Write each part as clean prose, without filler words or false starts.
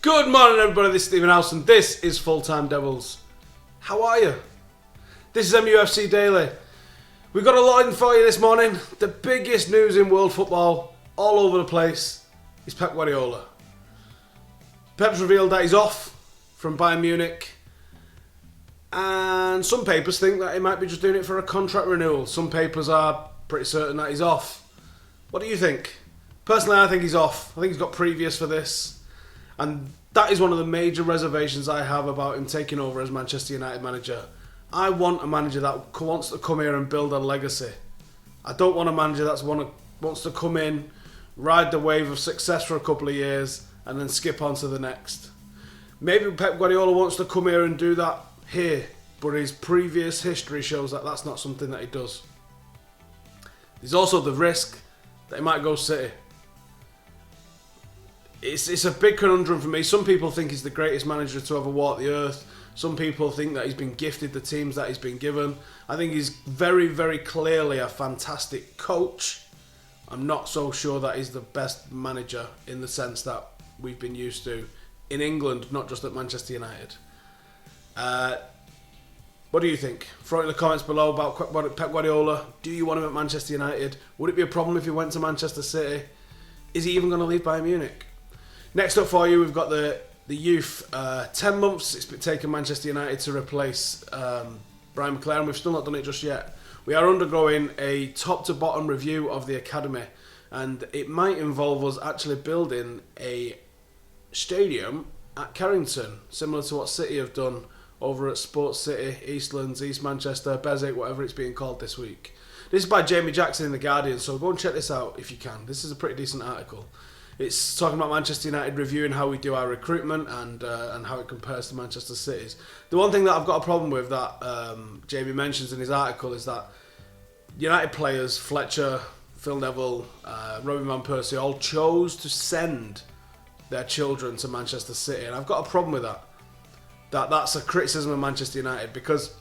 Good morning, everybody. This is Stephen House, and this is Full Time Devils. How are you? This is MUFC Daily. We've got a lot in for you this morning. The biggest news in world football, all over the place, is Pep Guardiola. Pep's revealed that he's off from Bayern Munich, and some papers think that he might be just doing it for a contract renewal. Some papers are pretty certain that he's off. What do you think? Personally, I think he's off. I think he's got previous for this. And that is one of the major reservations I have about him taking over as Manchester United manager. I want a manager that wants to come here and build a legacy. I don't want a manager that wants to come in, ride the wave of success for a couple of years, and then skip on to the next. Maybe Pep Guardiola wants to come here and do that here, but his previous history shows that that's not something that he does. There's also the risk that he might go City. It's a big conundrum for me. Some people think he's the greatest manager to ever walk the earth. Some people think that he's been gifted the teams that he's been given. I think he's very, very clearly a fantastic coach. I'm not so sure that he's the best manager in the sense that we've been used to in England, not just at Manchester United. What do you think? Throw it in the comments below about Pep Guardiola. Do you want him at Manchester United? Would it be a problem if he went to Manchester City? Is he even going to leave Bayern Munich? Next up for you, we've got the youth. 10 months it's been taken Manchester United to replace Brian McLaren. We've still not done it just yet. We are undergoing a top to bottom review of the academy, and it might involve us actually building a stadium at Carrington, similar to what City have done over at Sports City, Eastlands, East Manchester, Beswick, whatever it's being called this week. This is by Jamie Jackson in The Guardian, so go and check this out if you can. This is a pretty decent article. It's talking about Manchester United, reviewing how we do our recruitment and how it compares to Manchester City's. The one thing that I've got a problem with that Jamie mentions in his article is that United players, Fletcher, Phil Neville, Robin Van Persie, all chose to send their children to Manchester City, and I've got a problem with that. That's a criticism of Manchester United, because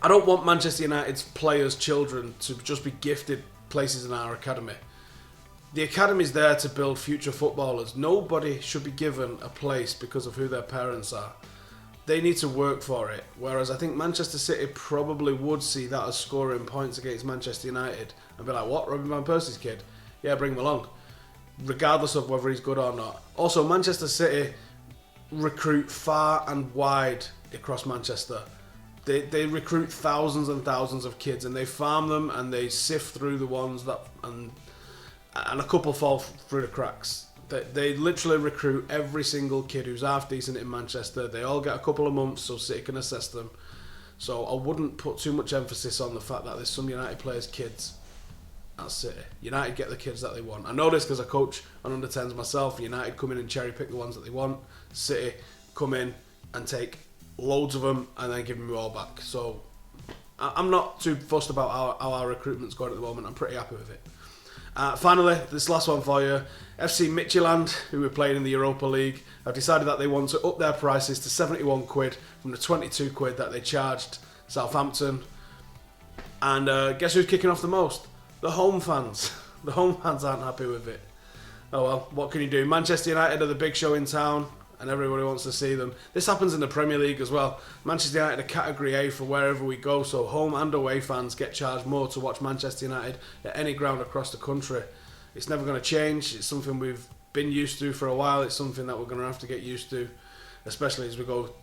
I don't want Manchester United's players' children to just be gifted places in our academy. The academy's there to build future footballers. Nobody should be given a place because of who their parents are. They need to work for it. Whereas I think Manchester City probably would see that as scoring points against Manchester United and be like, what, Robin Van Persie's kid? Yeah, bring him along. Regardless of whether he's good or not. Also, Manchester City recruit far and wide across Manchester. They recruit thousands and thousands of kids, and they farm them and they sift through the ones that... And a couple fall through the cracks. They literally recruit every single kid who's half decent in Manchester. They all get a couple of months so City can assess them. So I wouldn't put too much emphasis on the fact that there's some United players' kids at City. United get the kids that they want. I know this because I coach on under-10s myself. United come in and cherry-pick the ones that they want. City come in and take loads of them and then give them all back. So I'm not too fussed about how our recruitment's going at the moment. I'm pretty happy with it. Finally, this last one for you. FC Midtjylland, who we're playing in the Europa League, have decided that they want to up their prices to 71 quid from the 22 quid that they charged Southampton. And guess who's kicking off the most? The home fans. The home fans aren't happy with it. Oh well, what can you do? Manchester United are the big show in town, and everybody wants to see them. This happens in the Premier League as well. Manchester United are Category A for wherever we go, so home and away fans get charged more to watch Manchester United at any ground across the country. It's never going to change. It's something we've been used to for a while. It's something that we're going to have to get used to, especially as we go,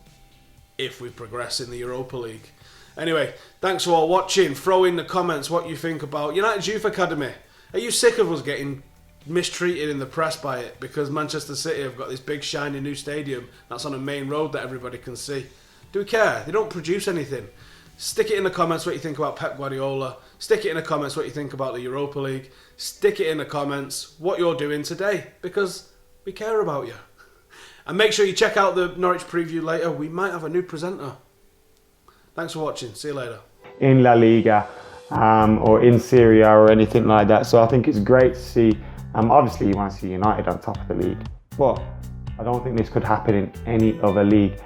if we progress in the Europa League. Anyway, thanks for all watching. Throw in the comments what you think about United's Youth Academy. Are you sick of us getting mistreated in the press by it because Manchester City have got this big shiny new stadium that's on a main road that everybody can see? Do we care? They don't produce anything. Stick it in the comments what you think about Pep Guardiola. Stick it in the comments what you think about the Europa League. Stick it in the comments what you're doing today, because we care about you. And make sure you check out the Norwich preview later. We might have a new presenter. Thanks for watching. See you later. In La Liga or in Serie A or anything like that. So I think it's great to see. Obviously, you want to see United on top of the league, but I don't think this could happen in any other league.